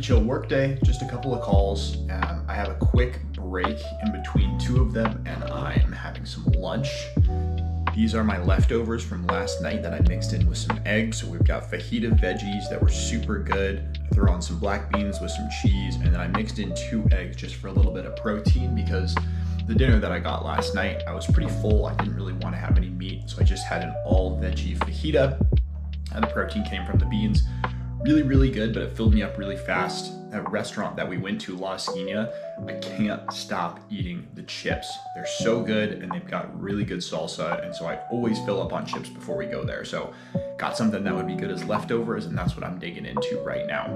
chill work day, just a couple of calls. I have a quick break in between two of them, and I'm having some lunch. These are my leftovers from last night that I mixed in with some eggs. So we've got fajita veggies that were super good. I threw on some black beans with some cheese, and then I mixed in 2 eggs just for a little bit of protein because the dinner that I got last night, I was pretty full. I didn't really want to have any meat, so I just had an all veggie fajita, and the protein came from the beans. Really, really good, but it filled me up really fast. That restaurant that we went to, La Esquina, I can't stop eating the chips. They're so good, and they've got really good salsa, and so I always fill up on chips before we go there. So got something that would be good as leftovers, and that's what I'm digging into right now.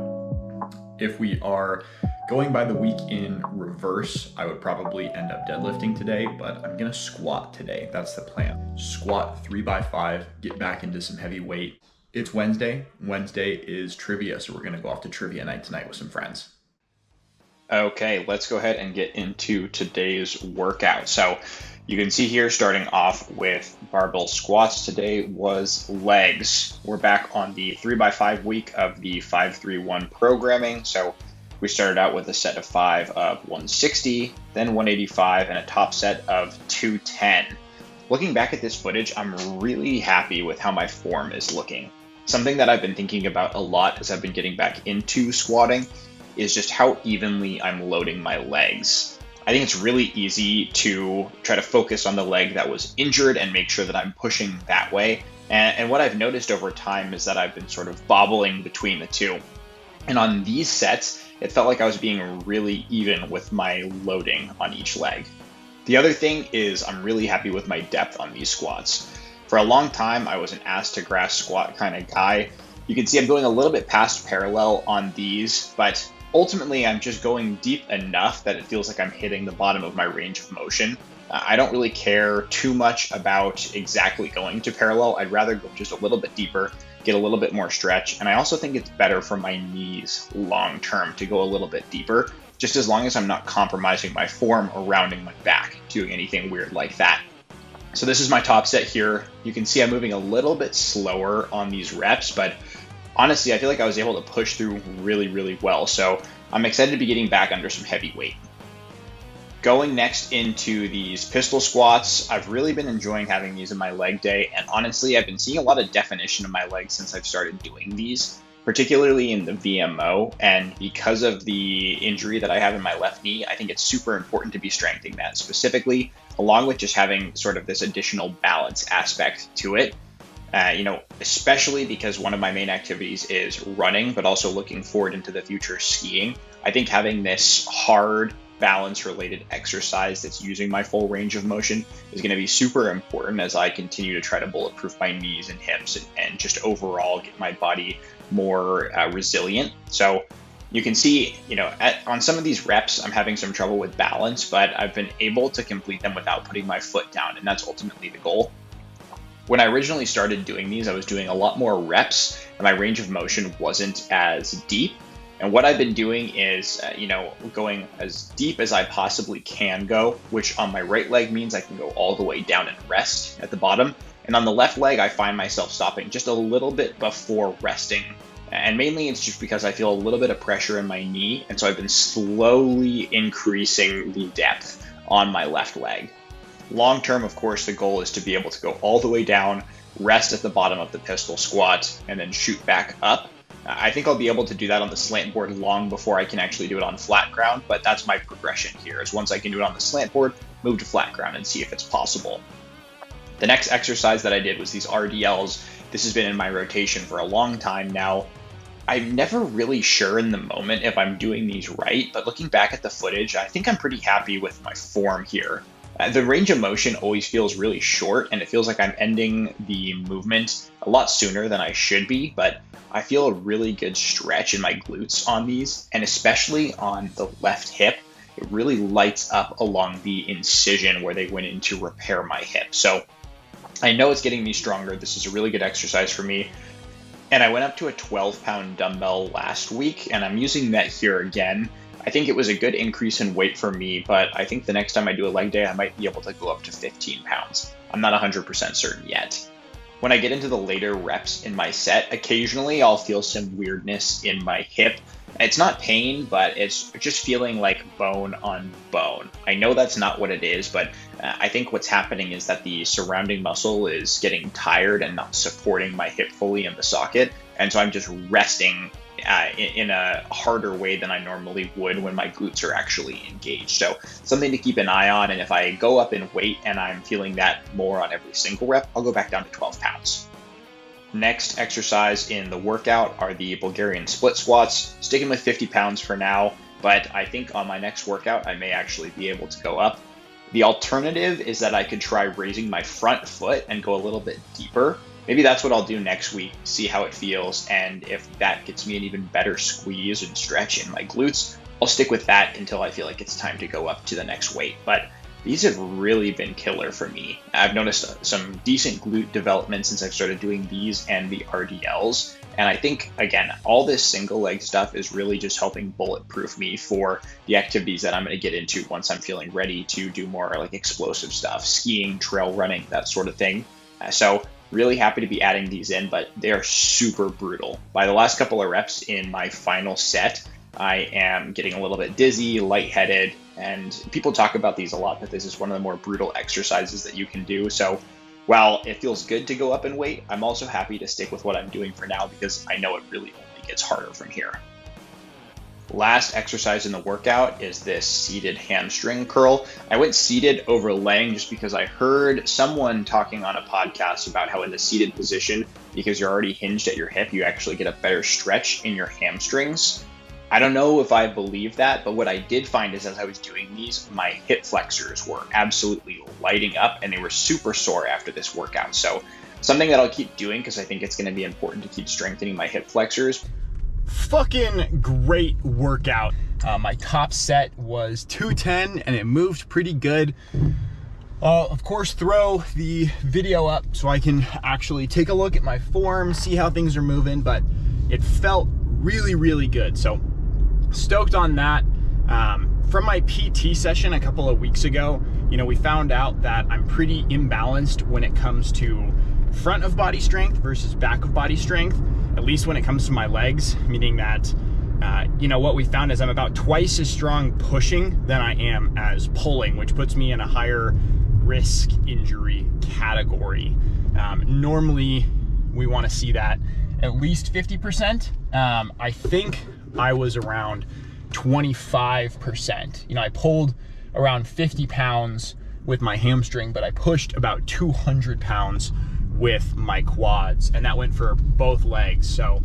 If we are going by the week in reverse, I would probably end up deadlifting today, but I'm gonna squat today. That's the plan. Squat 3x5, get back into some heavy weight. It's Wednesday. Wednesday is trivia, so we're gonna go off to trivia night tonight with some friends. Okay, let's go ahead and get into today's workout. So you can see here, starting off with barbell squats, today was legs. We're back on the 3x5 week of the 5-3-1 programming. So we started out with a set of 5 of 160, then 185, and a top set of 210. Looking back at this footage, I'm really happy with how my form is looking. Something that I've been thinking about a lot as I've been getting back into squatting is just how evenly I'm loading my legs. I think it's really easy to try to focus on the leg that was injured and make sure that I'm pushing that way. And what I've noticed over time is that I've been sort of bobbling between the two. And on these sets, it felt like I was being really even with my loading on each leg. The other thing is I'm really happy with my depth on these squats. For a long time, I was an ass to grass squat kind of guy. You can see I'm going a little bit past parallel on these, but ultimately I'm just going deep enough that it feels like I'm hitting the bottom of my range of motion. I don't really care too much about exactly going to parallel. I'd rather go just a little bit deeper, get a little bit more stretch. And I also think it's better for my knees long term to go a little bit deeper, just as long as I'm not compromising my form or rounding my back, doing anything weird like that. So this is my top set here. You can see I'm moving a little bit slower on these reps, but honestly, I feel like I was able to push through really, really well. So I'm excited to be getting back under some heavy weight. Going next into these pistol squats, I've really been enjoying having these in my leg day. And honestly, I've been seeing a lot of definition in my legs since I've started doing these, particularly in the VMO. And because of the injury that I have in my left knee, I think it's super important to be strengthening that specifically, along with just having sort of this additional balance aspect to it. Especially because one of my main activities is running, but also looking forward into the future skiing. I think having this hard balance related exercise that's using my full range of motion is going to be super important as I continue to try to bulletproof my knees and hips and just overall get my body more resilient. So you can see, on some of these reps, I'm having some trouble with balance, but I've been able to complete them without putting my foot down, and that's ultimately the goal. When I originally started doing these, I was doing a lot more reps and my range of motion wasn't as deep. And what I've been doing is, going as deep as I possibly can go, which on my right leg means I can go all the way down and rest at the bottom. And on the left leg, I find myself stopping just a little bit before resting. And mainly it's just because I feel a little bit of pressure in my knee. And so I've been slowly increasing the depth on my left leg. Long term, of course, the goal is to be able to go all the way down, rest at the bottom of the pistol squat, and then shoot back up. I think I'll be able to do that on the slant board long before I can actually do it on flat ground, but that's my progression here, is once I can do it on the slant board, move to flat ground and see if it's possible. The next exercise that I did was these RDLs. This has been in my rotation for a long time now. I'm never really sure in the moment if I'm doing these right, but looking back at the footage, I think I'm pretty happy with my form here. The range of motion always feels really short, and it feels like I'm ending the movement a lot sooner than I should be, but I feel a really good stretch in my glutes on these, and especially on the left hip, it really lights up along the incision where they went in to repair my hip. So I know it's getting me stronger. This is a really good exercise for me. And I went up to a 12-pound dumbbell last week, and I'm using that here again. I think it was a good increase in weight for me, but I think the next time I do a leg day, I might be able to go up to 15 pounds. I'm not 100% certain yet. When I get into the later reps in my set, occasionally I'll feel some weirdness in my hip, It's not pain, but it's just feeling like bone on bone. I know that's not what it is, but I think what's happening is that the surrounding muscle is getting tired and not supporting my hip fully in the socket. And so I'm just resting in a harder way than I normally would when my glutes are actually engaged. So something to keep an eye on. And if I go up in weight and I'm feeling that more on every single rep, I'll go back down to 12 pounds. Next exercise in the workout are the Bulgarian split squats, sticking with 50 pounds for now, but I think on my next workout, I may actually be able to go up. The alternative is that I could try raising my front foot and go a little bit deeper. Maybe that's what I'll do next week, see how it feels, and if that gets me an even better squeeze and stretch in my glutes, I'll stick with that until I feel like it's time to go up to the next weight. But these have really been killer for me. I've noticed some decent glute development since I've started doing these and the RDLs. And I think, again, all this single leg stuff is really just helping bulletproof me for the activities that I'm going to get into once I'm feeling ready to do more like explosive stuff, skiing, trail running, that sort of thing. So really happy to be adding these in, but they are super brutal. By the last couple of reps in my final set, I am getting a little bit dizzy, lightheaded, and people talk about these a lot, that this is one of the more brutal exercises that you can do. So while it feels good to go up in weight, I'm also happy to stick with what I'm doing for now because I know it really only gets harder from here. Last exercise in the workout is this seated hamstring curl. I went seated over laying just because I heard someone talking on a podcast about how in the seated position, because you're already hinged at your hip, you actually get a better stretch in your hamstrings. I don't know if I believe that, but what I did find is as I was doing these, my hip flexors were absolutely lighting up and they were super sore after this workout. So something that I'll keep doing because I think it's going to be important to keep strengthening my hip flexors. Fucking great workout. My top set was 210 and it moved pretty good. I'll of course throw the video up so I can actually take a look at my form, see how things are moving, but it felt really, really good. So stoked on that. From my PT session a couple of weeks ago, we found out that I'm pretty imbalanced when it comes to front of body strength versus back of body strength, at least when it comes to my legs, meaning that, what we found is I'm about twice as strong pushing than I am as pulling, which puts me in a higher risk injury category. Normally, we want to see that at least 50%. I think I was around 25%. I pulled around 50 pounds with my hamstring, but I pushed about 200 pounds with my quads, and that went for both legs. So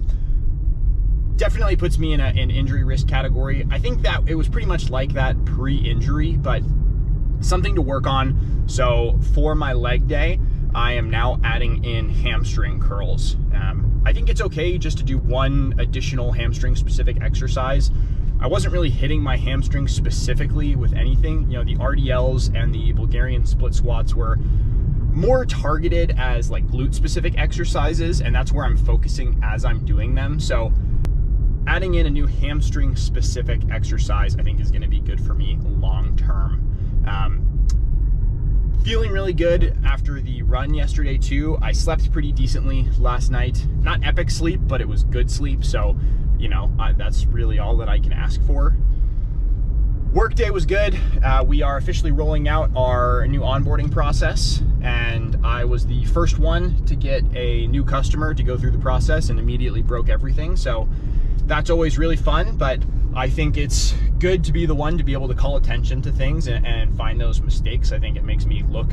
definitely puts me in an injury risk category. I think that it was pretty much like that pre-injury, but something to work on. So for my leg day, I am now adding in hamstring curls. I think it's okay just to do one additional hamstring specific exercise. I wasn't really hitting my hamstrings specifically with anything. The RDLs and the Bulgarian split squats were more targeted as like glute specific exercises, and that's where I'm focusing as I'm doing them. So adding in a new hamstring specific exercise I think is going to be good for me long term. Feeling really good after the run yesterday too. I slept pretty decently last night. Not epic sleep, but it was good sleep. So, that's really all that I can ask for. Workday was good. We are officially rolling out our new onboarding process, and I was the first one to get a new customer to go through the process and immediately broke everything. So that's always really fun, but I think it's good to be the one to be able to call attention to things and find those mistakes. I think it makes me look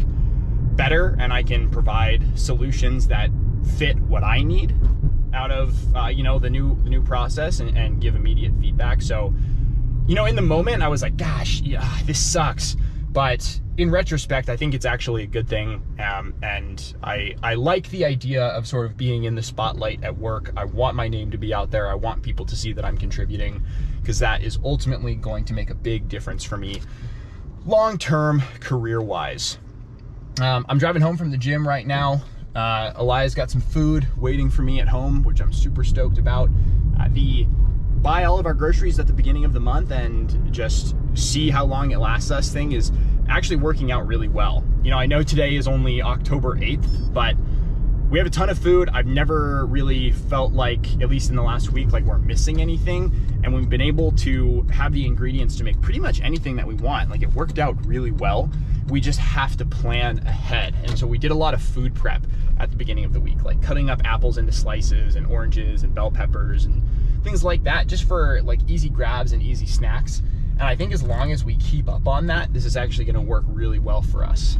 better, and I can provide solutions that fit what I need out of the new process and give immediate feedback. So in the moment I was like, gosh, yeah, this sucks, but in retrospect I think it's actually a good thing. And I like the idea of sort of being in the spotlight at work. I want my name to be out there. I want people to see that I'm contributing, because that is ultimately going to make a big difference for me long-term career-wise. I'm driving home from the gym right now. Elias got some food waiting for me at home, which I'm super stoked about. Buy all of our groceries at the beginning of the month and just see how long it lasts us thing is actually working out really well. I know today is only October 8th, but we have a ton of food. I've never really felt like, at least in the last week, like we're missing anything. And we've been able to have the ingredients to make pretty much anything that we want. Like it worked out really well. We just have to plan ahead. And so we did a lot of food prep at the beginning of the week, like cutting up apples into slices and oranges and bell peppers and things like that, just for like easy grabs and easy snacks. And I think as long as we keep up on that, this is actually gonna work really well for us.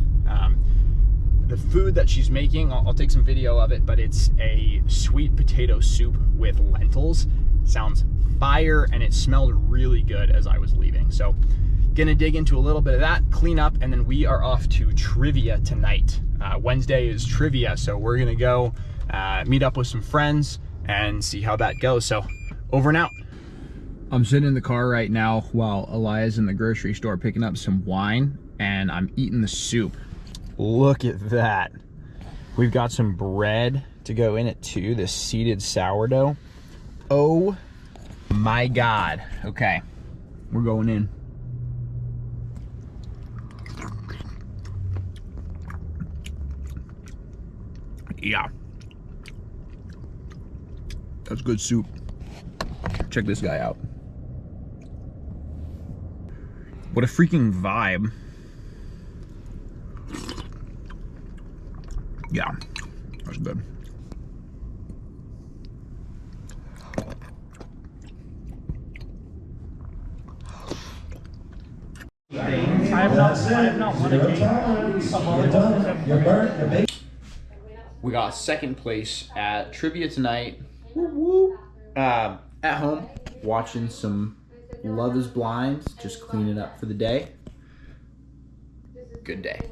The food that she's making, I'll take some video of it, but it's a sweet potato soup with lentils. Sounds fire, and it smelled really good as I was leaving. So gonna dig into a little bit of that, clean up, and then we are off to trivia tonight. Wednesday is trivia, so we're gonna go meet up with some friends and see how that goes. So over and out. I'm sitting in the car right now while Elia's in the grocery store picking up some wine, and I'm eating the soup. Look at that. We've got some bread to go in it too, this seeded sourdough. Oh my God. Okay, we're going in. Yeah. That's good soup. Check this guy out. What a freaking vibe. Yeah, that's good. I have not won a game. We got second place at trivia tonight. At home, watching some Love is Blind, just cleaning up for the day. Good day.